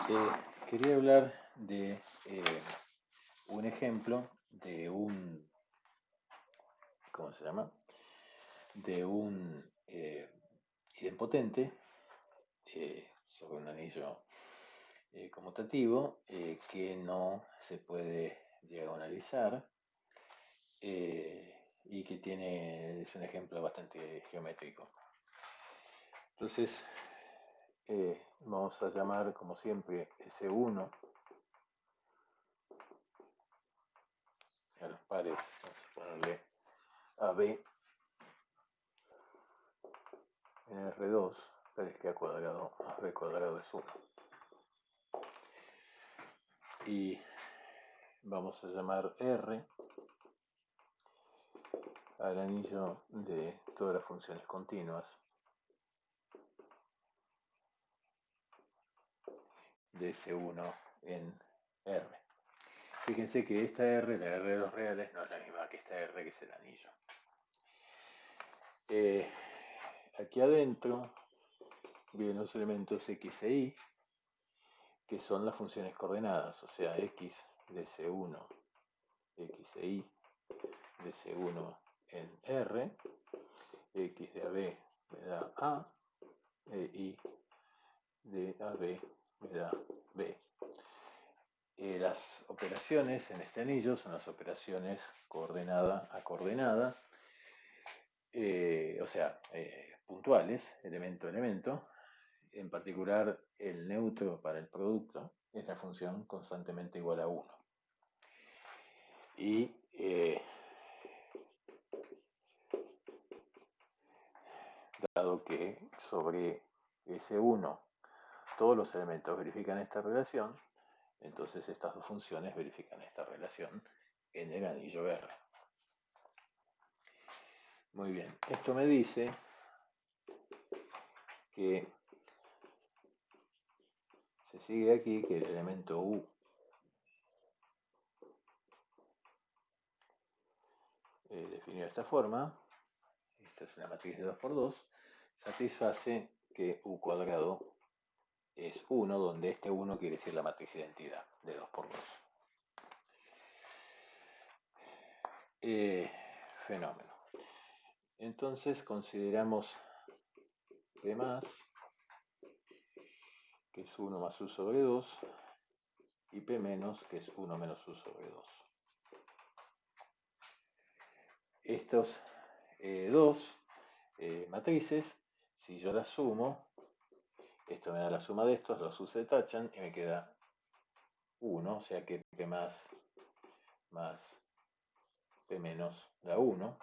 Quería hablar de un ejemplo de un, ¿cómo se llama? De un idempotente sobre un anillo conmutativo que no se puede diagonalizar y que es un ejemplo bastante geométrico. Entonces, vamos a llamar como siempre S1 a los pares, vamos a ponerle AB en R2, pares que A cuadrado más B cuadrado es 1. Y vamos a llamar R al anillo de todas las funciones continuas de S1 en R. Fíjense que esta R, la R de los reales, no es la misma que esta R que es el anillo. Aquí adentro vienen los elementos X e Y, que son las funciones coordenadas, o sea, X de C1, X e Y de C1 en R, X de AB me da A, e Y de AB me da B. Las operaciones en este anillo son las operaciones coordenada a coordenada, o sea, puntuales, elemento a elemento. En particular, el neutro para el producto es la función constantemente igual a 1. Y dado que sobre S1 todos los elementos verifican esta relación, entonces estas dos funciones verifican esta relación en el anillo R. Muy bien, esto me dice que se sigue aquí que el elemento U definido de esta forma, esta es una matriz de 2 por 2, satisface que U cuadrado es 1, donde este 1 quiere decir la matriz identidad de 2 por 2. Fenómeno. Entonces consideramos P más, que es 1 más U sobre 2, y P menos, que es 1 menos U sobre 2. Estos dos matrices, si yo las sumo, esto me da la suma de estos, los U se tachan y me queda 1, o sea que P más P menos da 1.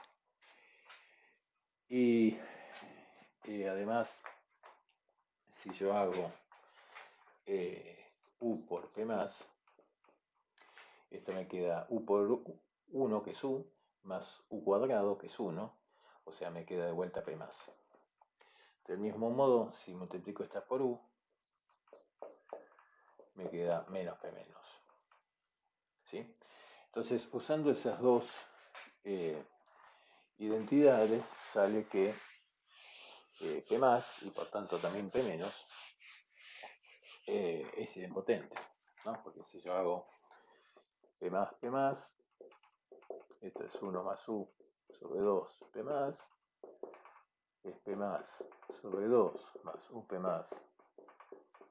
Y además, si yo hago U por P más, esto me queda U por 1, que es U, más U cuadrado, que es 1, o sea, me queda de vuelta P más. Del mismo modo, si multiplico esta por U, me queda menos P menos. ¿Sí? Entonces, usando esas dos identidades, sale que P más, y por tanto también P menos, es idempotente, ¿no? Porque si yo hago P más, esto es 1 más U sobre 2 P más, es P más sobre 2 más U P más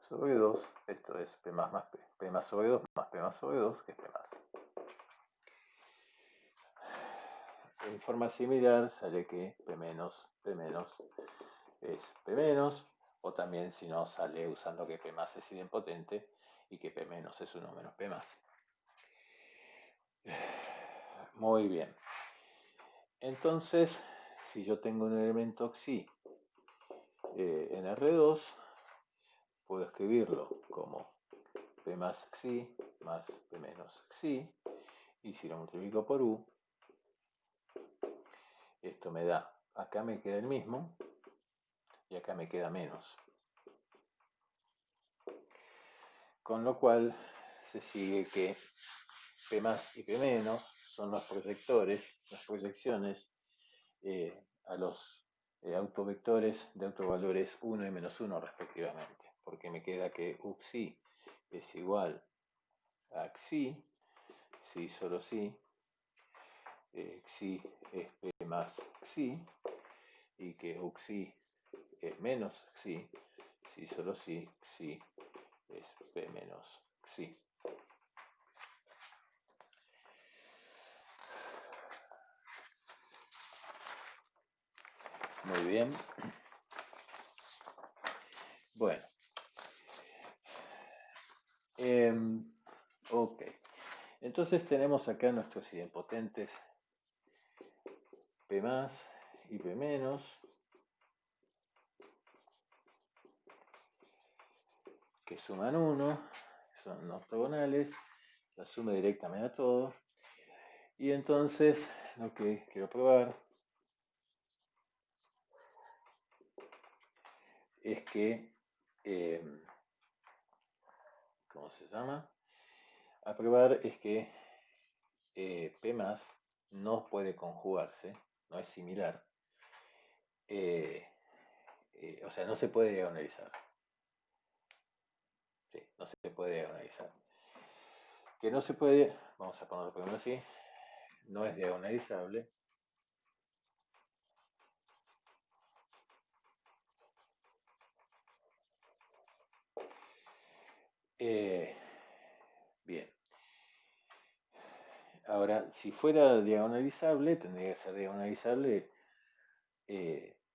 sobre 2, esto es P más P más sobre 2 más P más sobre 2, que es P más. En forma similar sale que P menos es P menos, o también si no sale usando que P más es idempotente y que P menos es 1 menos P más. Muy bien. Entonces, si yo tengo un elemento Xi en R2, puedo escribirlo como P más Xi más P menos Xi, y si lo multiplico por U, esto me da, acá me queda el mismo, y acá me queda menos. Con lo cual, se sigue que P más y P menos son los proyectores, las proyecciones a los autovectores de autovalores 1 y menos 1 respectivamente, porque me queda que UXI es igual a xi, si solo si, xi es p más xi, y que uxi es menos xi, si solo si, xi es p menos xi. Muy bien. Bueno. Ok. Entonces tenemos acá nuestros idempotentes P más y P menos, que suman 1, son ortogonales, la suma directa me da todo. Y entonces lo que quiero probar es que, ¿cómo se llama? A probar es que P más no puede conjugarse, no es similar, o sea, no se puede diagonalizar. Sí, no se puede diagonalizar. Que no se puede, vamos a ponerlo primero así, no es diagonalizable. Bien. Ahora, si fuera diagonalizable, tendría que ser diagonalizable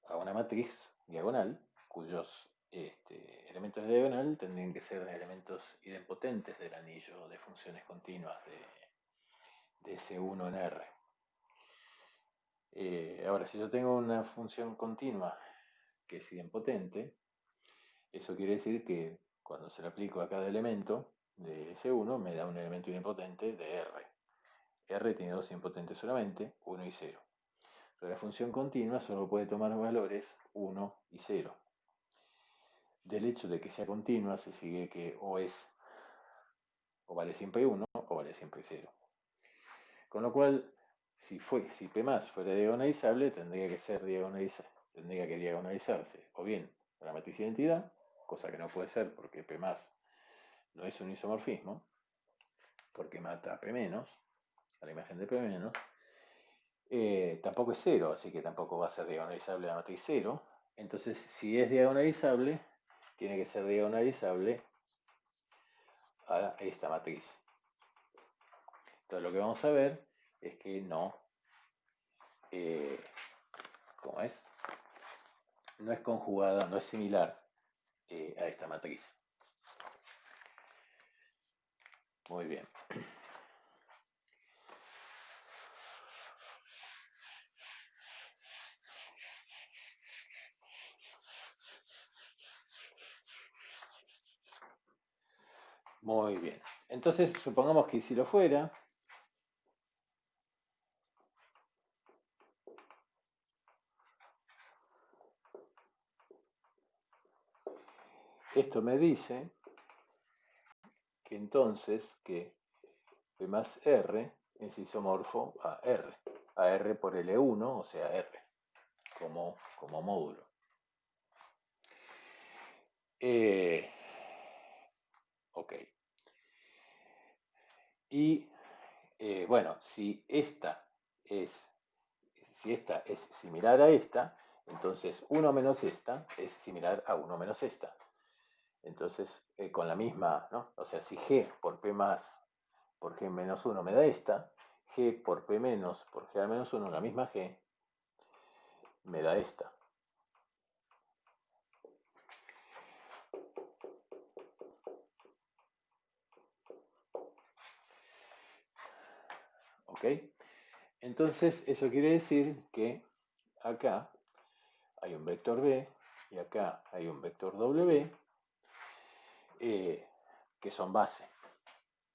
a una matriz diagonal, cuyos elementos de diagonal tendrían que ser elementos idempotentes del anillo de funciones continuas de S1 en R. Ahora, si yo tengo una función continua que es idempotente, eso quiere decir que cuando se le aplico a cada elemento de S1 me da un elemento idempotente de R. R tiene dos idempotentes solamente, 1 y 0. Pero la función continua solo puede tomar valores 1 y 0. Del hecho de que sea continua se sigue que o vale siempre 1 o vale siempre 0. Con lo cual, si P más fuera diagonalizable, tendría que diagonalizarse o bien la matriz de identidad, cosa que no puede ser porque P más no es un isomorfismo, porque mata a P menos, a la imagen de P menos. Tampoco es 0, así que tampoco va a ser diagonalizable la matriz 0. Entonces, si es diagonalizable, tiene que ser diagonalizable a esta matriz. Entonces, lo que vamos a ver es que no, ¿cómo es? No es conjugada, no es similar a esta matriz. Muy bien. Muy bien. Entonces, supongamos que si lo fuera, esto me dice que entonces que P más R es isomorfo a R por L1, o sea R, como módulo. Ok. Y bueno, si esta es similar a esta, entonces 1 menos esta es similar a 1 menos esta. Entonces, con la misma, ¿no? O sea, si G por P más por G menos 1 me da esta, G por P menos por G al menos 1, la misma G, me da esta. ¿Ok? Entonces, eso quiere decir que acá hay un vector B y acá hay un vector W que son base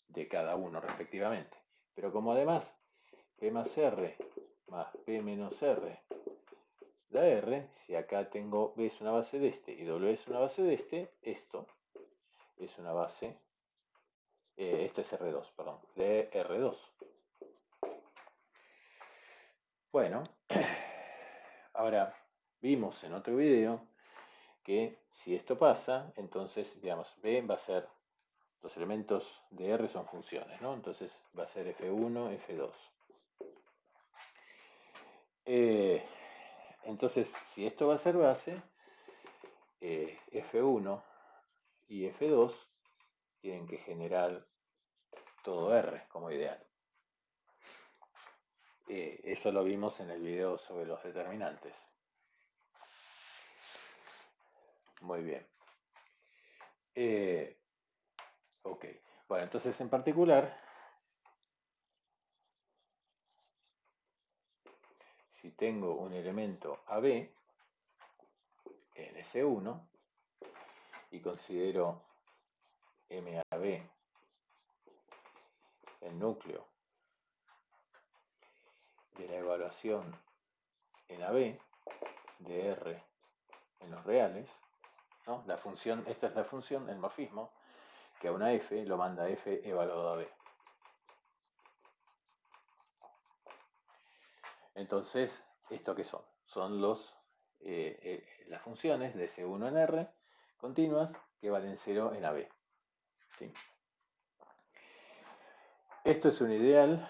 de cada uno respectivamente. Pero como además P más R más P menos R da R, si acá tengo B es una base de este y W es una base de este, esto es una base, esto es R2, perdón, de R2. Bueno, ahora vimos en otro video que si esto pasa, entonces, digamos, B va a ser Los elementos de R son funciones, ¿no? Entonces va a ser F1, F2. Entonces, si esto va a ser base, F1 y F2 tienen que generar todo R como ideal. Eso lo vimos en el video sobre los determinantes. Muy bien. Ok. Bueno, entonces en particular, si tengo un elemento AB en S1 y considero MAB el núcleo de la evaluación en AB de R en los reales, ¿no? La función, esta es la función, el morfismo, que a una F lo manda F evaluado a B. Entonces, ¿esto qué son? Son las funciones de S1 en R continuas que valen 0 en AB. ¿Sí? Esto es un ideal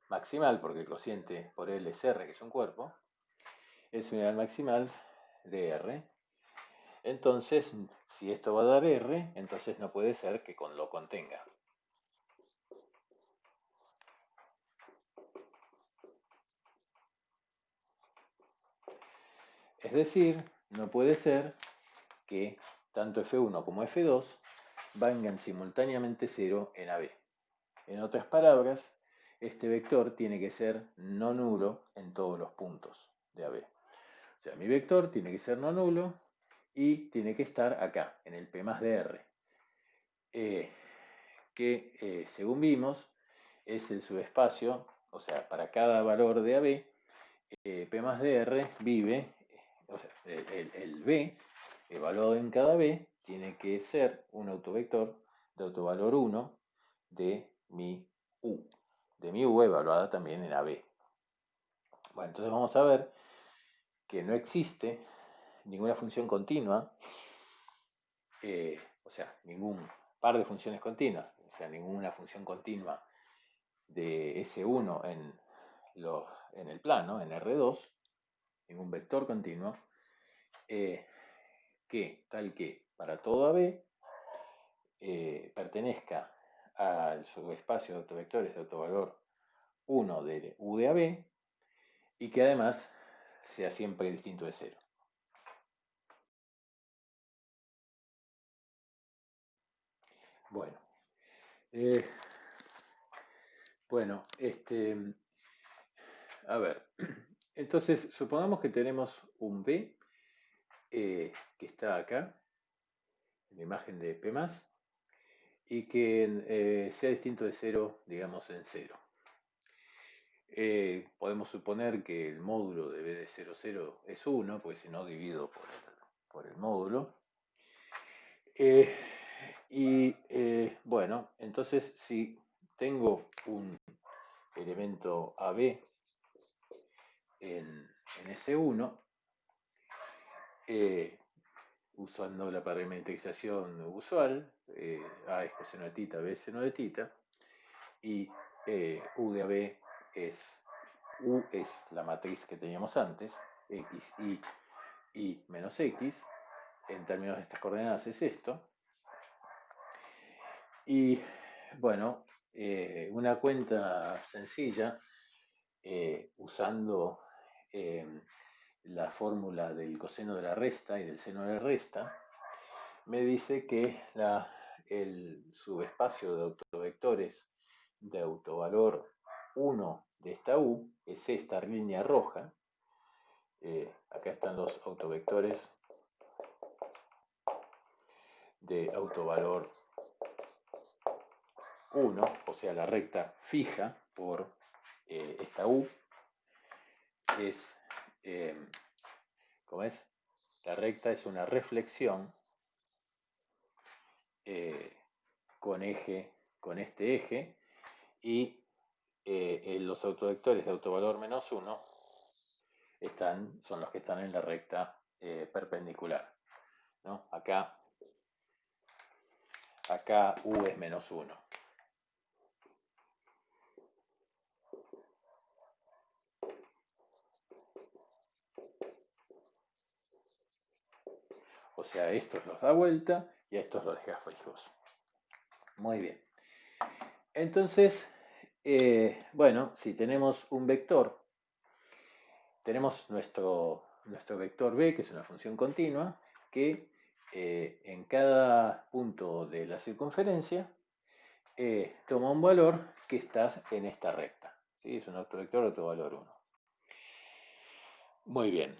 maximal, porque el cociente por L es R, que es un cuerpo, es un ideal maximal de R. Entonces, si esto va a dar R, entonces no puede ser que lo contenga. Es decir, no puede ser que tanto F1 como F2 valgan simultáneamente 0 en AB. En otras palabras, este vector tiene que ser no nulo en todos los puntos de AB. O sea, mi vector tiene que ser no nulo y tiene que estar acá, en el P más de R, que según vimos es el subespacio, o sea, para cada valor de AB, P más de R vive, o sea, el B evaluado en cada B tiene que ser un autovector de autovalor 1 de mi U, evaluada también en AB. Bueno, entonces vamos a ver que no existe ninguna función continua, o sea, ningún par de funciones continuas, o sea, ninguna función continua de S1 en el plano, en R2, ningún vector continuo, que tal que para todo AB pertenezca al subespacio de autovectores de autovalor 1 de U de AB y que además sea siempre distinto de 0. Bueno, a ver, entonces supongamos que tenemos un B que está acá, en la imagen de P+, y que sea distinto de 0, digamos, en 0. Podemos suponer que el módulo de B de 0, 0 es 1, pues si no divido por el módulo. Bueno, entonces si tengo un elemento AB en S1, usando la parametrización usual, A es coseno de tita, B es seno de tita, y U de AB U es la matriz que teníamos antes, X, Y menos X, en términos de estas coordenadas es esto. Y bueno, una cuenta sencilla, usando la fórmula del coseno de la resta y del seno de la resta, me dice que el subespacio de autovectores de autovalor 1 de esta U es esta línea roja. Acá están los autovectores de autovalor 1, o sea, la recta fija por esta U es, ¿cómo es? La recta es una reflexión con este eje, y los autovectores de autovvalor menos 1 son los que están en la recta perpendicular, ¿no? Acá acá U es menos 1. O sea, estos los da vuelta y a estos los deja fijos. Muy bien. Entonces, bueno, si tenemos un vector, tenemos nuestro vector b, que es una función continua, que en cada punto de la circunferencia toma un valor que está en esta recta. ¿Sí? Es un autovector de autovalor 1. Muy bien.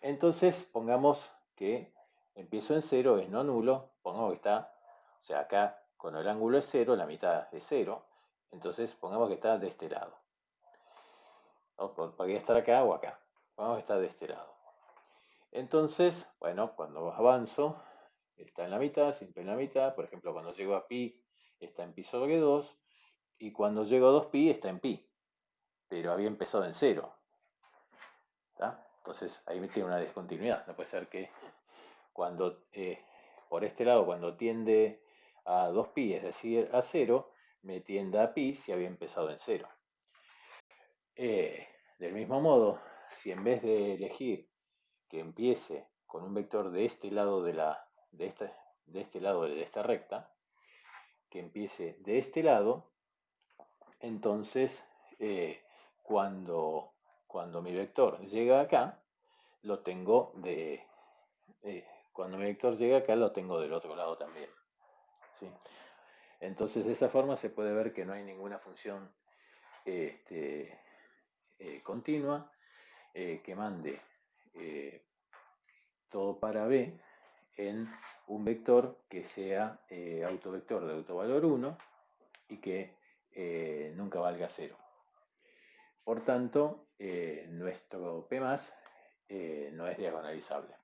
Entonces, pongamos que empiezo en 0, es no nulo. Pongamos que está, o sea, acá con el ángulo es 0, la mitad es 0. Entonces, pongamos que está de este lado. ¿No? Podría estar acá o acá. Pongamos que está de este lado. Entonces, bueno, cuando avanzo, está en la mitad, siempre en la mitad. Por ejemplo, cuando llego a pi, está en pi sobre 2. Y cuando llego a 2pi, está en pi. Pero había empezado en 0. ¿Tá? Entonces, ahí me tiene una discontinuidad. No puede ser que cuando, por este lado, cuando tiende a 2pi, es decir, a 0, me tienda a pi si había empezado en 0. Del mismo modo, si en vez de elegir que empiece con un vector de este lado de este lado de esta recta, que empiece de este lado, entonces cuando, cuando mi vector llega acá, lo tengo cuando mi vector llega acá, lo tengo del otro lado también. ¿Sí? Entonces, de esa forma se puede ver que no hay ninguna función continua que mande todo para B en un vector que sea autovector de autovalor 1 y que nunca valga 0. Por tanto, nuestro P no es diagonalizable.